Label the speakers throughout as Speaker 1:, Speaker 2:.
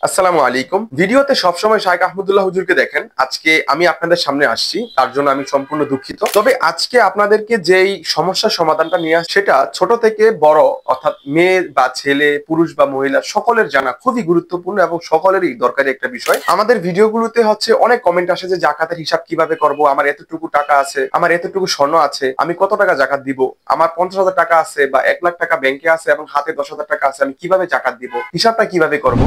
Speaker 1: আসসালামু আলাইকুম। ভিডিওতে সবসময় শাইখ আহমদুল্লাহ হুজুরকে দেখেন। আজকে আমি আপনাদের সামনে আসছি, তার জন্য আমি সম্পূর্ণ দুঃখিত। তবে আজকে আপনাদেরকে যেই সমস্যার সমাধানটা নিয়ে আসছি সেটা ছোট থেকে বড় অর্থাৎ মেয়ে বা ছেলে, পুরুষ বা মহিলা সকলের জানা খুবই গুরুত্বপূর্ণ এবং সকলেরই দরকারি একটা বিষয়। আমাদের ভিডিওগুলোতে অনেক কমেন্ট আসে যে জাকাতের হিসাব কিভাবে করব, আমার এতটুকু টাকা আছে, আমার এতটুকু স্বর্ণ আছে, আমি কত টাকা জাকাত দিব, আমার 50,000 টাকা আছে বা 1 লাখ টাকা ব্যাংকে আছে এবং হাতে 10,000 টাকা আছে, আমি কিভাবে জাকাত দিব, হিসাবটা কিভাবে করব।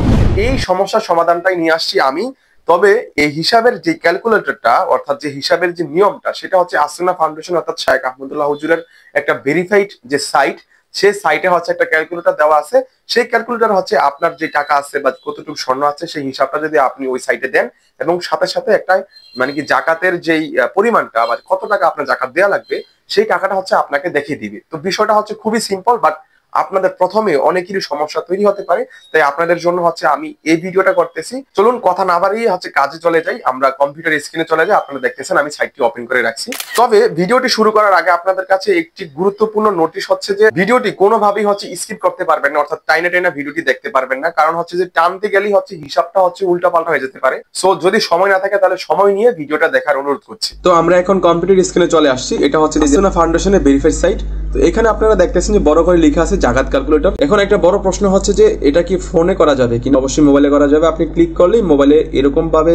Speaker 1: এই সমস্যার সমাধানটাই নিয়ে আসছি আমি। তবে এই হিসাবের যে ক্যালকুলেটরটা অর্থাৎ যে হিসাবের যে নিয়মটা সেটা হচ্ছে আসুন্নাহ ফাউন্ডেশন অর্থাৎ শাইখ আহমদুল্লাহ হুজুরের একটা ভেরিফাইড যে সাইট, সেই সাইটে একটা ক্যালকুলেটর দেওয়া আছে। সেই ক্যালকুলেটর আপনার যে টাকা আছে বা কতটুকু স্বর্ণ আছে সেই হিসাবটা যদি আপনি ওই সাইটে দেন এবং সাথে সাথে একটা মানে কি জাকাতের যেই পরিমাণটা বা কত টাকা আপনার জাকাত দেওয়া লাগবে সেই টাকাটা আপনাকে দেখিয়ে দিবে। তো বিষয়টা খুবই সিম্পল, বাট আপনাদের প্রথমে অনেকেরই সমস্যা তৈরি হতে পারে। তাই আপনাদের জন্য আমি এই ভিডিওটা করতেছি। চলুন কথা না বাড়িয়ে কাজে চলে যাই। আমরা কম্পিউটার স্ক্রিনে চলে যাই। আপনারা দেখতেছেন আমি সাইটটি ওপেন করে রাখছি। তবে ভিডিওটি শুরু করার আগে আপনাদের কাছে একটি গুরুত্বপূর্ণ নোটিশ যে ভিডিওটি কোনোভাবেই স্কিপ করতে পারবেন না, অর্থাৎ টাইনা টাইনা ভিডিওটি দেখতে পারবেন না। কারণ যে টানতে গেলেই হিসাবটা উল্টা পাল্টা হয়ে যেতে পারে। সো যদি সময় না থাকে তাহলে সময় নিয়ে ভিডিওটা দেখার অনুরোধ করছি। তো আমরা এখন কম্পিউটার স্ক্রিনে চলে আসছি। এটা আসুন্নাহ ফাউন্ডেশনের ভেরিফাইড সাইট। তো এখানে আপনারা দেখতেছেন যে বড় করে লেখা আছে জাকাত ক্যালকুলেটর। এখন একটা বড় প্রশ্ন যে এটা কি ফোনে করা যাবে কিনা। অবশ্যই মোবাইলে করা যাবে। আপনি ক্লিক করলেই মোবাইলে এরকম ভাবে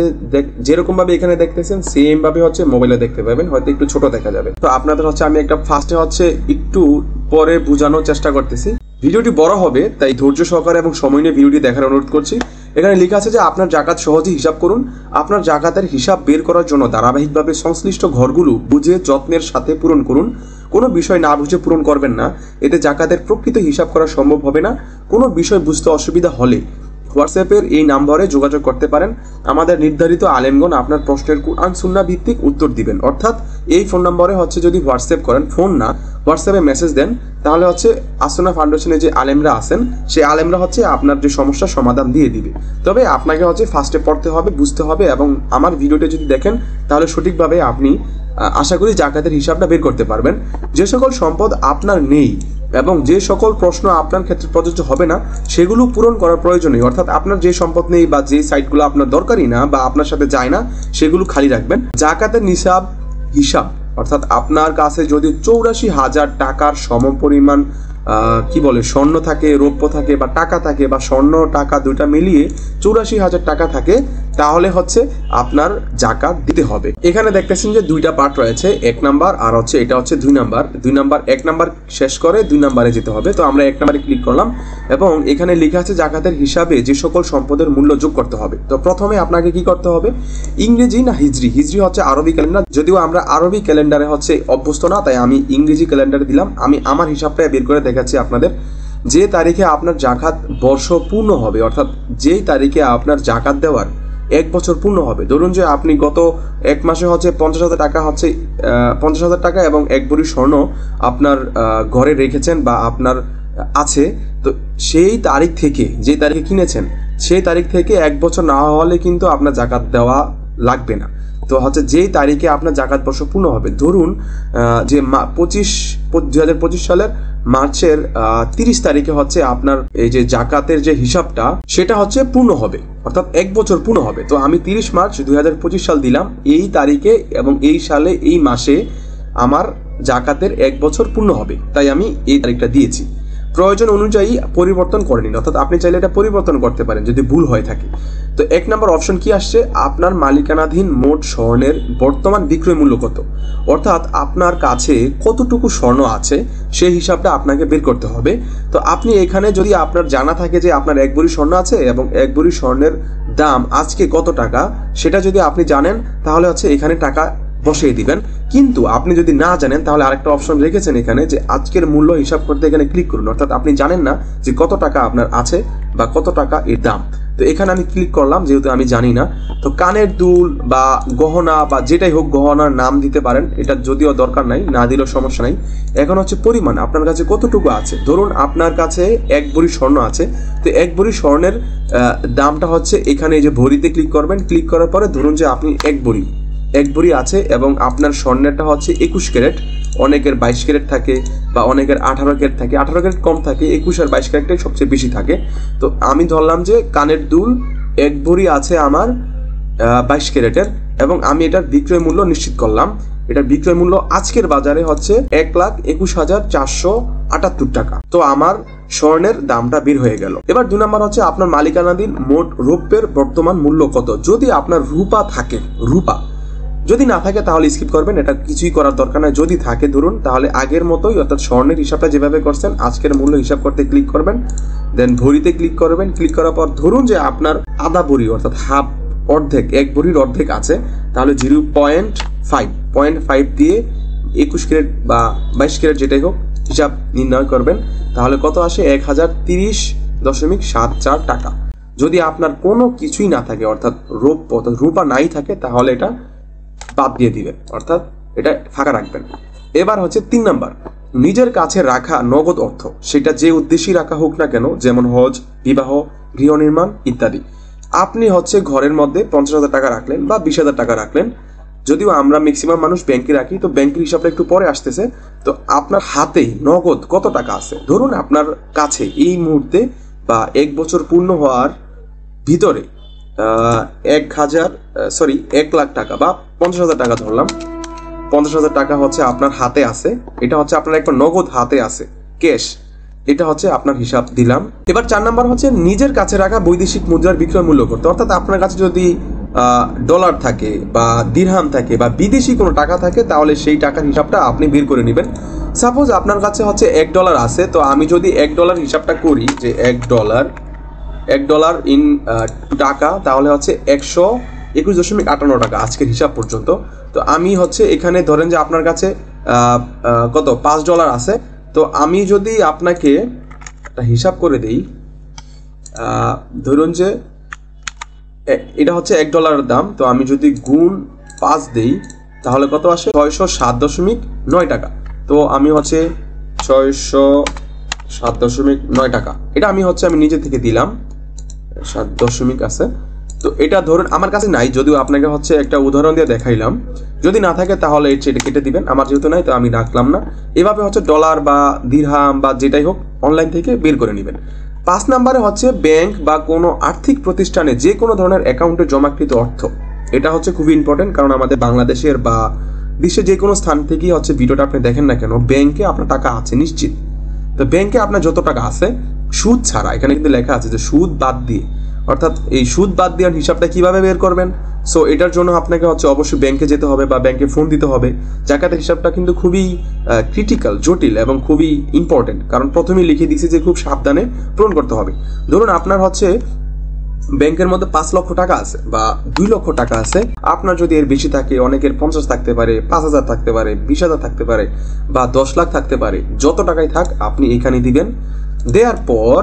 Speaker 1: যেরকম ভাবে এখানে দেখতেছেন সেম ভাবে মোবাইলে দেখতে পাবেন, হয়তো একটু ছোট দেখা যাবে। তো আপনাদের আমি একটা ফার্স্টে একটু পরে বোঝানোর চেষ্টা করতেছি। ভিডিওটি বড় হবে তাই ধৈর্য সহকারে এবং সময় নিয়ে ভিডিওটি দেখার অনুরোধ করছি। এখানে লেখা আছে যে আপনার জাকাত সহজে হিসাব করুন। আপনার জাকাতের হিসাব বের করার জন্য ধারাবাহিকভাবে সংশ্লিষ্ট ঘরগুলো বুঝে যত্নের সাথে পূরণ করুন। কোনো বিষয় না বুঝে পূরণ করবেন না, এতে জাকাতের প্রকৃত হিসাব করা সম্ভব হবে না। কোনো বিষয় বুঝতে অসুবিধা হলে হোয়াটসঅ্যাপের এই নাম্বারে যোগাযোগ করতে পারেন। আমাদের নির্ধারিত আলেমগণ আপনার প্রশ্নের কুরআন সুন্নাহ ভিত্তিক উত্তর দিবেন। অর্থাৎ এই ফোন নম্বরে যদি হোয়াটসঅ্যাপ করেন, ফোন না হোয়াটসঅ্যাপে মেসেজ দেন, তাহলে আসুন্নাহ ফাউন্ডেশনের যে আলেমরা আছেন সেই আলেমরা আপনার যে সমস্যার সমাধান দিয়ে দিবে। তবে আপনাকে ফার্স্টে পড়তে হবে, বুঝতে হবে এবং আমার ভিডিওটা যদি দেখেন তাহলে সঠিকভাবে আপনি আশা করি জাকাতের হিসাবটা বের করতে পারবেন। যে সকল সম্পদ আপনার নেই এবং যে সকল প্রশ্ন আপনার ক্ষেত্রে প্রযোজ্য হবে না সেগুলো পূরণ করার প্রয়োজন নেই। অর্থাৎ আপনার যে সম্পদ নেই বা যে সাইটগুলো আপনার দরকারই না বা আপনার সাথে যায় না সেগুলো খালি রাখবেন। জাকাতের নিসাব হিসাব অর্থাৎ আপনার কাছে যদি 84,000 টাকার সমপরিমাণ স্বর্ণ থাকে, রৌপ্য থাকে বা টাকা থাকে বা স্বর্ণ টাকা দুইটা মিলিয়ে 84,000 টাকা থাকে, তাহলে আপনার জাকাত দিতে হবে। এখানে দেখতেছেন যে দুইটা পার্ট রয়েছে, 1 নাম্বার আর এটা 2 নাম্বার। 2 নাম্বার 1 নাম্বার শেষ করে 2 নাম্বারে যেতে হবে। তো আমরা 1 নাম্বারে ক্লিক করলাম এবং এখানে লেখা আছে জাকাতের হিসাবে যে সকল সম্পদের মূল্য যোগ করতে হবে। তো প্রথমে আপনাকে কি করতে হবে, ইংরেজি না হিজরি, হিজরি আরবি ক্যালেন্ডার, যদিও আমরা আরবি ক্যালেন্ডারে অভ্যস্ত না তাই আমি ইংরেজি ক্যালেন্ডারে দিলাম। আমি আমার হিসাবটা বের করে দেখাচ্ছি আপনাদের। যে তারিখে আপনার জাকাত বর্ষ পূর্ণ হবে, অর্থাৎ যেই তারিখে আপনার জাকাত দেওয়ার 1 বছর পূর্ণ হবে। ধরুন যে আপনি গত 1 মাসে 50,000 টাকা 50,000 টাকা এবং 1 ভরি স্বর্ণ আপনার ঘরে রেখেছেন বা আপনার আছে। তো সেই তারিখ থেকে, যে তারিখে কিনেছেন সেই তারিখ থেকে 1 বছর না হলে কিন্তু আপনার জাকাত দেওয়া লাগবে না। তো যেই তারিখে আপনার জাকাত বর্ষ পূর্ণ হবে, ধরুন যে 2025 সালের মার্চের 30 তারিখে আপনার এই যে জাকাতের যে হিসাবটা সেটা পূর্ণ হবে, অর্থাৎ 1 বছর পূর্ণ হবে। তো আমি 30 মার্চ 2025 সাল দিলাম, এই তারিখে এবং এই সালে এই মাসে আমার জাকাতের 1 বছর পূর্ণ হবে, তাই আমি এই তারিখটা দিয়েছি। প্রয়োজন অনুযায়ী পরিবর্তন করে নিন, অর্থাৎ আপনি চাইলে এটা পরিবর্তন করতে পারেন যদি ভুল হয়ে থাকে। তো 1 নম্বর অপশন কি আসছে, আপনার মালিকানাধীন মোট স্বর্ণের বর্তমান বিক্রয় মূল্য কত, অর্থাৎ আপনার কাছে কতটুকু স্বর্ণ আছে সেই হিসাবটা আপনাকে বের করতে হবে। তো আপনি এখানে যদি আপনার জানা থাকে যে আপনার 1 ভরি স্বর্ণ আছে এবং 1 ভরি স্বর্ণের দাম আজকে কত টাকা সেটা যদি আপনি জানেন তাহলে এখানে টাকা বসিয়ে দিবেন। কিন্তু আপনি যদি না জানেন তাহলে আরেকটা অপশন রেখেছেন এখানে যে আজকের মূল্য হিসাব করতে, এখানে ক্লিক করুন। অর্থাৎ আপনি জানেন না যে কত টাকা আপনার আছে বা কত টাকা এর দাম। তো এখানে আমি ক্লিক করলাম যেহেতু আমি জানি না। তো কানের দুল বা গহনা বা যেটাই হোক, গহনার নাম দিতে পারেন, এটা যদিও দরকার নাই, না দিলেও সমস্যা নাই। এখন পরিমাণ আপনার কাছে কতটুকু আছে। ধরুন আপনার কাছে 1 ভরি স্বর্ণ আছে। তো 1 ভরি স্বর্ণের দামটা এখানে এই যে ভরিতে ক্লিক করবেন। ক্লিক করার পরে ধরুন যে আপনি 1 ভরি আছে এবং আপনার স্বর্ণেরটা 21 ক্যারেট, অনেকের 22 ক্যারেট থাকে বা অনেকের 18 ক্যারেট থাকে, 18 ক্যারেট কম থাকে, 21 আর 22 ক্যারেটটাই সবচেয়ে বেশি থাকে। তো আমি ধরলাম যে কানের দুল
Speaker 2: এক ভরি আছে আমার 22 ক্যারেটের, এবং আমি এটার বিক্রয় মূল্য নিশ্চিত করলাম। এটার বিক্রয় মূল্য আজকের বাজারে হচ্ছে 1,21,478 টাকা। তো আমার স্বর্ণের দামটা বের হয়ে গেল। এবার 2 নম্বর হচ্ছে আপনার মালিকানাধীন মোট রৌপ্যের বর্তমান মূল্য কত। যদি আপনার রূপা থাকে, রূপা যদি না থাকে তাহলে স্কিপ করবেন, এটা কিছুই করার দরকার নাই। যদি থাকে ধরুন, তাহলে আগের মতোই অর্থাৎ স্বর্ণের হিসাবটা যেভাবে করছেন আজকের মূল্য হিসাব করতে ক্লিক করবেন, দেন ভরিতে ক্লিক করবেন। ক্লিক করার পর ধরুন যে আপনার আধা ভরি অর্থাৎ হাফ, অর্ধেক, এক ভরির অর্ধেক আছে, তাহলে 0.5 দিয়ে 21 ক্যারেট বা 22 ক্যারেট যেটাই হোক হিসাব নির্ণয় করবেন। তাহলে কত আসে? 1030.74 টাকা। যদি আপনার কোনো কিছুই না থাকে অর্থাৎ রূপা নাই থাকে, তাহলে এটা বাদ দিয়ে দিবেন, অর্থাৎ এটা ফাঁকা রাখবেন। এবার হচ্ছে 3 নাম্বার, নিজের কাছে রাখা নগদ অর্থ, সেটা যে উদ্দেশ্যেই রাখা হোক না কেন, যেমন হজ, বিবাহ, গৃহ নির্মাণ ইত্যাদি। আপনি হচ্ছে ঘরের মধ্যে 50,000 টাকা রাখলেন বা 20,000 টাকা রাখলেন, যদিও আমরা ম্যাক্সিমাম মানুষ ব্যাংকে রাখি, তো ব্যাংকের হিসাবটা একটু পরে আসতেছে। তো আপনার হাতে নগদ কত টাকা আছে, ধরুন আপনার কাছে এই মুহূর্তে বা 1 বছর পূর্ণ হওয়ার ভিতরে 1 লাখ টাকা বা 50,000 টাকা ধরলাম, 50,000 টাকা হচ্ছে আপনার হাতে আছে। এটা হচ্ছে আপনার একটা নগদ হাতে আছে, ক্যাশ। এটা হচ্ছে আপনার হিসাব দিলাম। এবার 4 নাম্বার হচ্ছে নিজের কাছে রাখা বৈদেশিক মুদ্রার বিক্রয় মূল্য করতে, অর্থাৎ আপনার কাছে যদি ডলার থাকে বা দিরহাম থাকে বা বিদেশি কোনো টাকা থাকে, তাহলে সেই টাকার হিসাবটা আপনি বের করে নেবেন। সাপোজ আপনার কাছে হচ্ছে $1 আছে, তো আমি যদি $1 হিসাবটা করি যে $1 ইন টাকা, তাহলে হচ্ছে 121.58 টাকা আজকের হিসাব পর্যন্ত। তো আমি হচ্ছে এখানে ধরেন যে আপনার কাছে কত $5 আছে, তো আমি যদি আপনাকে একটা হিসাব করে দিই, ধরুন যে এটা হচ্ছে $1 দাম, তো আমি যদি গুণ 5 দেই তাহলে কত আসে? 607.9 টাকা। তো আমি হচ্ছে 607.9 টাকা, এটা আমি নিজে থেকে দিলাম, 7 দশমিক আছে। তো এটা ধরুন আমার কাছে নাই, যদিও আপনাকে হচ্ছে একটা উদাহরণ দিয়ে দেখাইলাম। যদি না থাকে তাহলে এটা কেটে দিবেন, আমার যেহেতু নাই তো আমি রাখলাম না। এভাবে হচ্ছে ডলার বা দিরহাম বা যেটাই হোক অনলাইন থেকে বের করে নেবেন। 5 নম্বরে হচ্ছে ব্যাংক বা কোনো আর্থিক প্রতিষ্ঠানে যে কোনো ধরনের অ্যাকাউন্টে জমাকৃত অর্থ। এটা হচ্ছে খুবই ইম্পর্টেন্ট, কারণ আমাদের বাংলাদেশের বা বিশ্বের যে কোনো স্থান থেকেই হচ্ছে ভিডিওটা আপনি দেখেন না কেন, ব্যাংকে আপনার টাকা আছে নিশ্চিত। তো ব্যাংকে আপনার যত টাকা আছে সুদ ছাড়া, এখানে কিন্তু লেখা আছে যে সুদ বাদ দিয়ে, অর্থাৎ এই সুদ বাদ দেওয়ার হিসাবটা কিভাবে বের করবেন। সো এটার জন্য আপনাকে হচ্ছে অবশ্যই ব্যাংকে যেতে হবে বা ব্যাংকে ফোন দিতে হবে। জাকাতের হিসাবটা কিন্তু খুবই ক্রিটিক্যাল, জটিল এবং খুবই ইম্পর্টেন্ট, কারণ প্রথমেই লিখে দিয়েছে যে খুব সাবধানে পূরণ করতে হবে। ধরুন আপনার হচ্ছে ব্যাংকের মধ্যে 5 লক্ষ টাকা আছে বা 2 লক্ষ টাকা আছে, আপনার যদি এর বেশি থাকে, অনেকের 50 থাকতে পারে, 5,000 থাকতে পারে, 20,000 থাকতে পারে বা 10 লাখ থাকতে পারে, যত টাকাই থাক আপনি এখানে দিবেন। দেওয়ার পর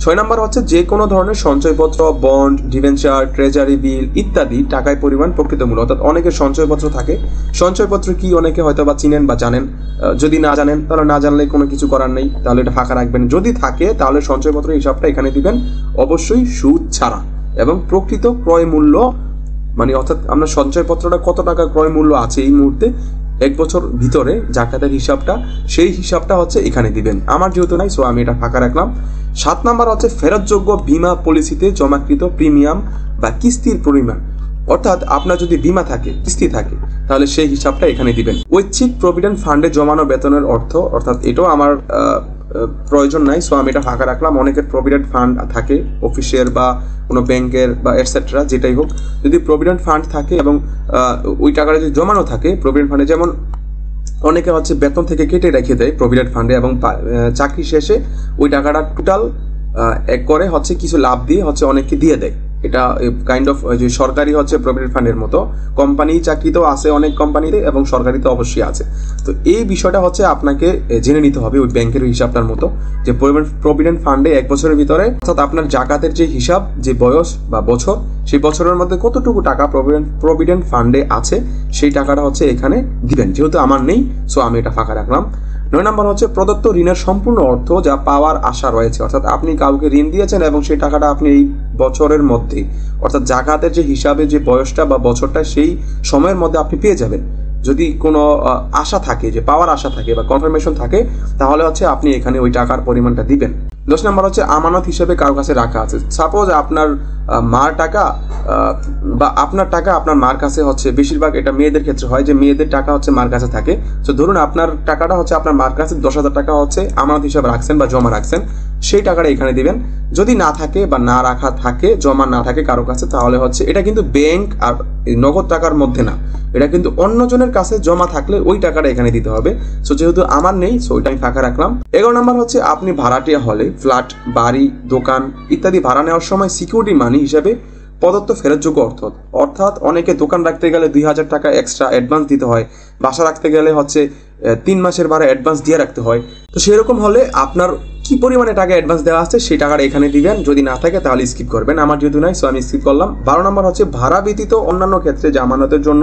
Speaker 2: 6 নাম্বার হচ্ছে যে কোনো ধরনের সঞ্চয়পত্র, বন্ড, ডিবেঞ্চার, ট্রেজারি বিল ইত্যাদি টাকায় পরিমাণ প্রকৃত মূল্য, অর্থাৎ অনেকের সঞ্চয়পত্র থাকে। সঞ্চয়পত্র কি অনেকে হয়তো বা চিনেন বা জানেন, যদি না জানেন তাহলে না জানলে কোনো কিছু করার নেই, তাহলে এটা ফাঁকা রাখবেন। যদি থাকে তাহলে সঞ্চয়পত্রের হিসাবটা এখানে দিবেন, অবশ্যই সুদ ছাড়া এবং প্রকৃত ক্রয় মূল্য, মানে অর্থাৎ আপনার সঞ্চয়পত্রটা কত টাকা ক্রয় মূল্য আছে এই মুহূর্তে 1 বছর ভিতরে জাকাতের হিসাবটা, সেই হিসাবটা হচ্ছে এখানে দিবেন। আমার যেহেতু নাই, সো আমি এটা ফাঁকা রাখলাম। 7 নাম্বার হচ্ছে ফেরতযোগ্য বীমা পলিসিতে জমাকৃত প্রিমিয়াম বা কিস্তির পরিমাণ, অর্থাৎ আপনার যদি বীমা থাকে, কিস্তি থাকে, তাহলে সেই হিসাবটা এখানে দিবেন। ঐচ্ছিক প্রভিডেন্ট ফান্ডে জমানো বেতনের অর্থ, অর্থাৎ এটাও আমার প্রয়োজন নাই, সো আমি এটা ফাঁকা রাখলাম। অনেকের প্রভিডেন্ট ফান্ড থাকে অফিসের বা কোনো ব্যাংকের বা এটসেট্রা যেটাই হোক, যদি প্রভিডেন্ট ফান্ড থাকে এবং ওই টাকাটা যদি জমানো থাকে প্রভিডেন্ট ফান্ডে, যেমন অনেকে হচ্ছে বেতন থেকে কেটে রেখে দেয় প্রভিডেন্ট ফান্ডে এবং চাকরি শেষে ওই টাকাটা টোটাল এক করে হচ্ছে কিছু লাভ দিয়ে হচ্ছে অনেককে দিয়ে দেয়। এটা কাইন্ড অফ যে সরকারি হচ্ছে প্রভিডেন্ট ফান্ডের মতো, কোম্পানি চাকরিতেও আছে অনেক কোম্পানিতে এবং সরকারিতে অবশ্যই আছে। তো এই বিষয়টা হচ্ছে আপনাকে জেনে নিতে হবে ওই ব্যাংকের হিসাবটার মতো, যে প্রভিডেন্ট ফান্ডে 1 বছরের ভিতরে, অর্থাৎ আপনার জাকাতের যে হিসাব, যে বয়স বা বছর, সেই বছরের মধ্যে কতটুকু টাকা প্রভিডেন্ট ফান্ডে আছে সেই টাকাটা হচ্ছে এখানে দিবেন। যেহেতু আমার নেই, সো আমি এটা ফাঁকা রাখলাম। 9 নম্বর হচ্ছে প্রদত্ত ঋণের সম্পূর্ণ অর্থ যা পাওয়ার আশা রয়েছে, অর্থাৎ আপনি কাউকে ঋণ দিয়েছেন এবং সেই টাকাটা আপনি এই বছরের মধ্যে, অর্থাৎ জাকাতের যে হিসাবে যে বয়সটা বা বছরটা, সেই সময়ের মধ্যে আপনি পেয়ে যাবেন। যদি কোনো আশা থাকে, যে পাওয়ার আশা থাকে বা কনফার্মেশন থাকে, তাহলে হচ্ছে আপনি এখানে ওই টাকার পরিমাণটা দিবেন। 10 নম্বর হচ্ছে আমানত হিসেবে কারো কাছে রাখা আছে। সাপোজ আপনার মার টাকা বা আপনার টাকা আপনার মার কাছে হচ্ছে, বেশিরভাগ এটা মেয়েদের ক্ষেত্রে হয় যে মেয়েদের টাকা হচ্ছে মার কাছে থাকে। তো ধরুন আপনার টাকাটা হচ্ছে আপনার মার কাছে 10,000 টাকা হচ্ছে আমানত হিসেবে রাখছেন বা জমা রাখছেন, সেই টাকাটা এখানে দিবেন। যদি না থাকে বা না রাখা থাকে, জমা না থাকে কারো কাছে, তাহলে হচ্ছে এটা কিন্তু ব্যাংক আর নগদ টাকার মধ্যে না, এটা কিন্তু অন্যজনের কাছে জমা থাকলে ওই টাকাটা এখানে দিতে হবে। সো যেহেতু আমার নেই, সো ওইটা আমি ফাঁকা রাখলাম। 11 নম্বর হচ্ছে আপনি ভাড়াটিয়া হলে ফ্ল্যাট, বাড়ি, দোকান ইত্যাদি ভাড়া নেওয়ার সময় সিকিউরিটি মানি হিসাবে প্রদত্ত ফেরতযোগ্য অর্থাৎ অনেকে দোকান রাখতে গেলে 2,000 টাকা এক্সট্রা অ্যাডভান্স দিতে হয়, বাসা রাখতে গেলে হচ্ছে 3 মাসের ভাড়া অ্যাডভান্স দিয়ে রাখতে হয়। তো সেরকম হলে আপনার কি পরিমাণে টাকা অ্যাডভান্স দেওয়া আছে সেই টাকাটা এখানে দিবেন, যদি না থাকে তাহলে স্কিপ করবেন। আমার যেহেতু নাই, সো আমি স্কিপ করলাম। 12 নম্বর হচ্ছে ভাড়া ব্যতীত অন্যান্য ক্ষেত্রে জামানতের জন্য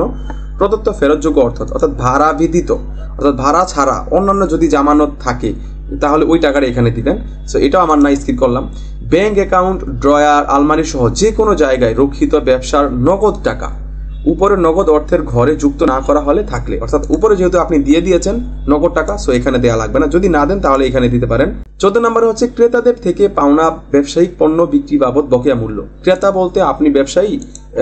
Speaker 2: প্রদত্ত ফেরতযোগ্য অর্থাৎ ভাড়া ব্যতীত অর্থাৎ ভাড়া ছাড়া অন্যান্য যদি জামানত থাকে তাহলে ওই টাকাটা এখানে দিবেন। সো এটাও আমার নাই, স্কিপ করলাম। ব্যাংক অ্যাকাউন্ট, ড্রয়ার, আলমারি সহ যে কোনো জায়গায় রক্ষিত ব্যবসার নগদ টাকা উপরে নগদ অর্থের ঘরে যুক্ত না করা হলে থাকলে, অর্থাৎ উপরে যেহেতু আপনি দিয়ে দিয়েছেন নগদ টাকা, সো এখানে দেওয়া লাগবে না। যদি না দেন তাহলে এখানে দিতে পারেন। 14 নম্বরে হচ্ছে ক্রেতাদের থেকে পাওনা ব্যবসায়িক পণ্য বিক্রি বাবদ বকেয়া মূল্য। ক্রেতা বলতে আপনি ব্যবসায়ী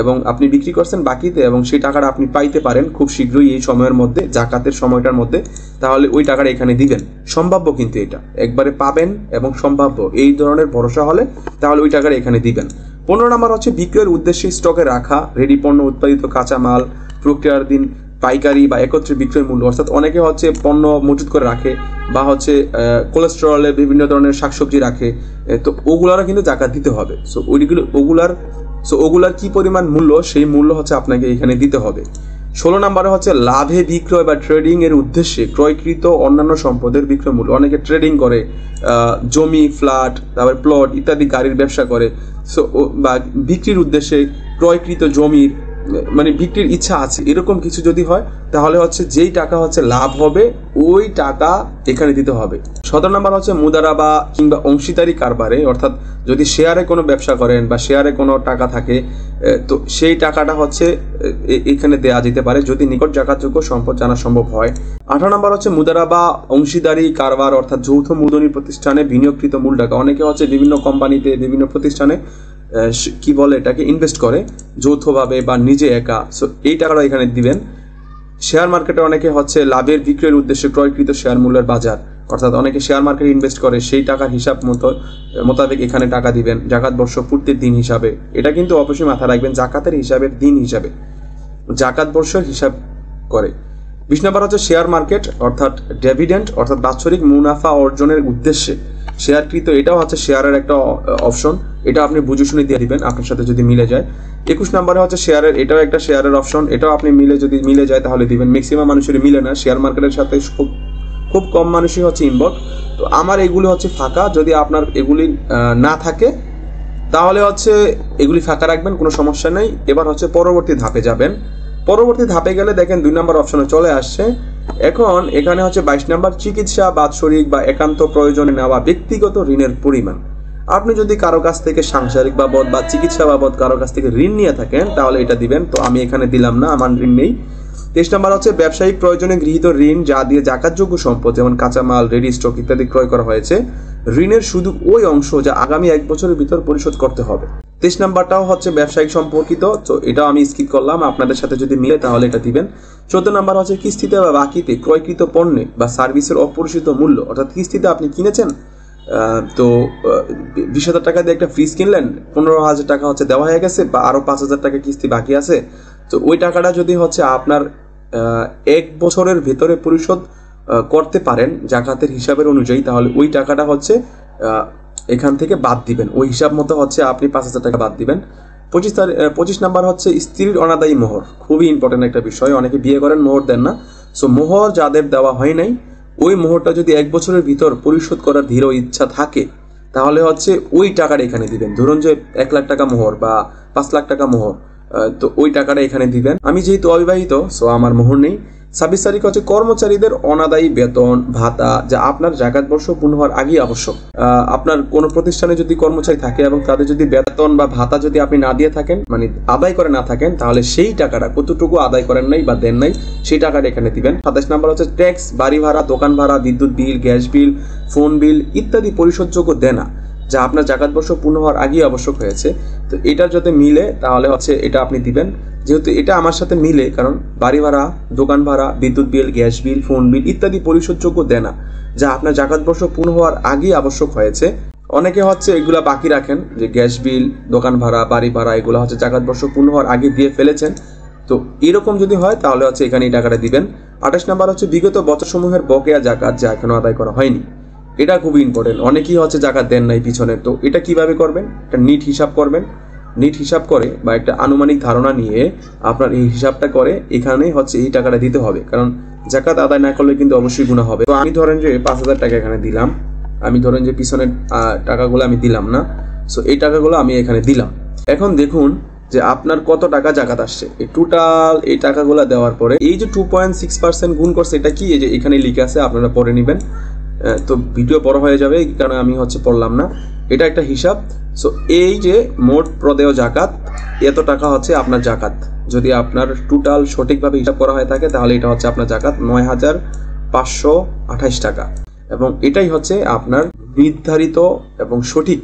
Speaker 2: এবং আপনি বিক্রি করছেন বাকিতে, এবং সেই টাকাটা আপনি পাইতে পারেন খুব শীঘ্রই এই সময়ের মধ্যে, জাকাতের সময়টার মধ্যে, তাহলে ওই টাকাটা এখানে দিবেন। সম্ভাব্য কিন্তু এটা একবারে পাবেন এবং সম্ভাব্য এই ধরনের ভরসা হলে তাহলে ওই টাকাটা এখানে দিবেন। 15 নম্বর হচ্ছে বিক্রয়ের উদ্দেশ্যে স্টকে রাখা রেডি পণ্য, উৎপাদিত কাঁচামাল, প্রক্রিয়াধীন পাইকারি বা একত্রে বিক্রয় মূল্য, অর্থাৎ অনেকে হচ্ছে পণ্য মজুত করে রাখে বা হচ্ছে কোলেস্টেরলে বিভিন্ন ধরনের শাকসবজি রাখে, তো ওগুলারও কিন্তু জাকাত দিতে হবে। সো ওগুলার কি পরিমাণ মূল্য, সেই মূল্য হচ্ছে আপনাকে এখানে দিতে হবে। 16 নম্বরে হচ্ছে লাভে বিক্রয় বা ট্রেডিং এর উদ্দেশ্যে ক্রয়কৃত অন্যান্য সম্পদের বিক্রয় মূল্য। অনেকে ট্রেডিং করে, জমি, ফ্ল্যাট, তারপরে প্লট ইত্যাদি গাড়ির ব্যবসা করে, সো বা বিক্রির উদ্দেশ্যে ক্রয়কৃত জমির মানে বিক্রির ইচ্ছা আছে, এরকম কিছু যদি হয় তাহলে হচ্ছে যেই টাকা হচ্ছে লাভ হবে ওই টাকা এখানে দিতে হবে। 17 নম্বর হচ্ছে মুদারাবা কিংবা অংশীদারি কারবারে, অর্থাৎ যদি শেয়ারে কোনো ব্যবসা করেন বা শেয়ারে কোনো টাকা থাকে, তো সেই টাকাটা হচ্ছে এখানে দেয়া যেতে পারে যদি নিকট জাকাতযোগ্য সম্পদ জানা সম্ভব হয়। 18 নম্বর হচ্ছে মুদারাবা অংশীদারি কারবার, অর্থাৎ যৌথ মূলধনী প্রতিষ্ঠানে বিনিয়োগকৃত মূল টাকা। অনেকে হচ্ছে বিভিন্ন কোম্পানিতে, বিভিন্ন প্রতিষ্ঠানে কি বলে এটাকে ইনভেস্ট করে যৌথভাবে বা নিজে একা, সো এই টাকাটা এখানে দিবেন। শেয়ার মার্কেটে অনেকে হচ্ছে লাভের বিক্রয়ের উদ্দেশ্যে ক্রয়কৃত শেয়ার মূল্যের বাজার, অর্থাৎ অনেকে শেয়ার মার্কেটে ইনভেস্ট করে, সেই টাকার হিসাব মোতাবেক এখানে টাকা দিবেন জাকাত বর্ষ পূর্তির দিন হিসাবে। এটা কিন্তু অবশ্যই মাথায় রাখবেন, জাকাতের হিসাবের দিন হিসাবে জাকাত বর্ষের হিসাব করে। 20 নম্বর হচ্ছে শেয়ার মার্কেট অর্থাৎ ডিভিডেন্ড, অর্থাৎ বাৎসরিক মুনাফা অর্জনের উদ্দেশ্যে শেয়ারকৃত, এটাও হচ্ছে শেয়ারের একটা অপশন, এটা আপনি বুঝে শুনে দিয়ে দিবেন আপনার সাথে যদি মিলে যায়। 21 নম্বরে হচ্ছে শেয়ারের, এটাও একটা শেয়ারের অপশন, এটাও আপনি যদি মিলে যায় তাহলে দিবেন। ম্যাক্সিমাম মানুষের মিলে না, শেয়ার মার্কেটের সাথে খুব কম মানুষই হচ্ছে ইনভলভ। তো আমার এগুলি হচ্ছে ফাঁকা, যদি আপনার এগুলি না থাকে তাহলে হচ্ছে এগুলি ফাঁকা রাখবেন, কোনো সমস্যা নেই। এবার হচ্ছে পরবর্তী ধাপে যাবেন। পরবর্তী ধাপে গেলে দেখেন 2 নম্বর অপশনে চলে আসছে। এখন এখানে হচ্ছে 22 নম্বর চিকিৎসা, বাৎসরিক বা একান্ত প্রয়োজনে নেওয়া ব্যক্তিগত ঋণের পরিমাণ। আপনি যদি কারো কাছ থেকে সাংসারিক বাবদ বা চিকিৎসা বাবদ কারো কাছ থেকে ঋণ নিয়ে থাকেন তাহলে এটা দিবেন, তো আমি এখানে দিলাম না, আমার ঋণ নেই। 23 নম্বর হচ্ছে ব্যবসায়িক প্রয়োজনে গৃহীত ঋণ যা দিয়ে জাকাতযোগ্য সম্পদ যেমন কাঁচামাল, রেডি স্টক ইত্যাদি ক্রয় করা হয়েছে, ঋণের শুধু ওই অংশ যা আগামী 1 বছরের ভিতর পরিশোধ করতে হবে। 23 নম্বরটাও হচ্ছে ব্যবসায়িক সম্পর্কিত, তো এটাও আমি স্কিপ করলাম, আপনাদের সাথে যদি মিলে তাহলে এটা দিবেন। 14 নম্বর হচ্ছে কিস্তিতে বা বাকিতে ক্রয়কৃত পণ্যে বা সার্ভিসের অপরিশোধিত মূল্য, অর্থাৎ কিস্তিতে আপনি কিনেছেন, তো 20,000 টাকা দিয়ে একটা ফ্রিজ কিনলেন, 15,000 টাকা হচ্ছে দেওয়া হয়ে গেছে বা আরো 5,000 টাকা কিস্তি বাকি আছে, তো ওই টাকাটা যদি হচ্ছে আপনার 1 বছরের ভেতরে পরিশোধ করতে পারেন জাকাতের হিসাবের অনুযায়ী, তাহলে ওই টাকাটা হচ্ছে এখান থেকে বাদ দিবেন, ওই হিসাব মতো হচ্ছে আপনি 5,000 টাকা বাদ দিবেন। 25 নাম্বার হচ্ছে স্ত্রীর অনাদায়ী মোহর, খুবই ইম্পর্টেন্ট একটা বিষয়, অনেকে বিয়ে করেন মোহর দেন না, সো মোহর যাদের দেওয়া হয় নাই ওই মোহরটা যদি 1 বছরের ভিতর পরিশোধ করার দৃঢ় ইচ্ছা থাকে তাহলে হচ্ছে ওই টাকাটা এখানে দিবেন। ধরুন যে 1 লাখ টাকা মোহর বা 5 লাখ টাকা মোহর, তো ওই টাকাটা এখানে দিবেন। আমি যেহেতু অবিবাহিত, সো আমার মোহর নেই, 26 তারিখ হচ্ছে কর্মচারীদের অনাদায়ী বেতন ভাতা, যা আপনার জাকাত বর্ষ পূর্ণ হওয়ার আগেই আবশ্যক। আপনার কোনো প্রতিষ্ঠানে যদি কর্মচারী থাকে এবং তাদের যদি বেতন বা ভাতা যদি আপনি না দিয়ে থাকেন, মানে আদায় করে না থাকেন, তাহলে সেই টাকাটা কতটুকু আদায় করেন নাই বা দেন নাই সেই টাকাটা এখানে দিবেন। 27 নাম্বার হচ্ছে ট্যাক্স, বাড়ি ভাড়া, দোকান ভাড়া, বিদ্যুৎ বিল, গ্যাস বিল, ফোন বিল ইত্যাদি পরিশোধযোগ্য দেনা, যা আপনার জাকাত বর্ষ পূর্ণ হওয়ার আগেই আবশ্যক হয়েছে। তো এটা যদি মিলে তাহলে হচ্ছে এটা আপনি দিবেন। যেহেতু এটা আমার সাথে মিলে, কারণ বাড়ি ভাড়া, দোকান ভাড়া, বিদ্যুৎ বিল, গ্যাস বিল, ফোন বিল ইত্যাদি পরিশোধযোগ্য দেনা, যা আপনার জাকাত বর্ষ পূর্ণ হওয়ার আগেই আবশ্যক হয়েছে। অনেকে হচ্ছে এগুলা বাকি রাখেন, যে গ্যাস বিল, দোকান ভাড়া, বাড়ি ভাড়া এগুলো হচ্ছে জাকাত বর্ষ পূর্ণ হওয়ার আগে দিয়ে ফেলেছেন। তো এরকম যদি হয় তাহলে হচ্ছে এখানে এই টাকাটা দিবেন। 28 নাম্বার হচ্ছে বিগত বছরসমূহের বকেয়া জাকাত, যা এখনো আদায় করা হয়নি। এটা খুবই ইম্পর্টেন্ট, অনেকেই হচ্ছে জাকাত দেন নাই পিছনে। তো এটা কিভাবে করবেন? একটা নিট হিসাব করবেন। নিট হিসাব করে বা একটা আনুমানিক ধারণা নিয়ে আপনার এই হিসাবটা করে এখানে হচ্ছে এই টাকাটা দিতে হবে, কারণ জাকাত আদায় না করলে কিন্তু অবশ্যই গুনাহ হবে। তো আমি ধরেন যে 5000 টাকা এখানে দিলাম, আমি ধরেন যে পিছনের টাকাগুলো আমি দিলাম না, সো এই টাকাগুলো আমি এখানে দিলাম। এখন দেখুন যে আপনার কত টাকা জাকাত আসছে। এই টোটাল এই টাকাগুলো দেওয়ার পরে এই যে 2.6% গুণ করছে, এটা কি এই যে এখানে লিখে আছে, আপনারা পড়ে নেবেন। তো ভিডিও বড় হয়ে যাবে এই কারণে আমি হচ্ছে পড়লাম না। এটা একটা হিসাব। সো এই যে মোট প্রদেয় জাকাত, এত টাকা হচ্ছে আপনার জাকাত। যদি আপনার টোটাল সঠিকভাবে হিসাব করা হয়ে থাকে তাহলে এটা হচ্ছে আপনার জাকাত 9528 টাকা, এবং এটাই হচ্ছে আপনার নির্ধারিত এবং সঠিক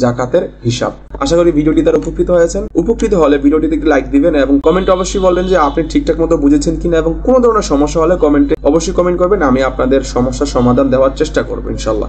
Speaker 2: জাকাতের হিসাব। আশা করি ভিডিওটি দ্বারা উপকৃত হয়েছেন। উপকৃত হলে ভিডিওটিতে লাইক দিবেন এবং কমেন্টে অবশ্যই বলবেন যে আপনি ঠিকঠাক মতো বুঝেছেন কিনা, এবং কোনো ধরনের সমস্যা হলে কমেন্টে অবশ্যই কমেন্ট করবেন। আমি আপনাদের সমস্যার সমাধান দেওয়ার চেষ্টা করবো ইনশাল্লাহ।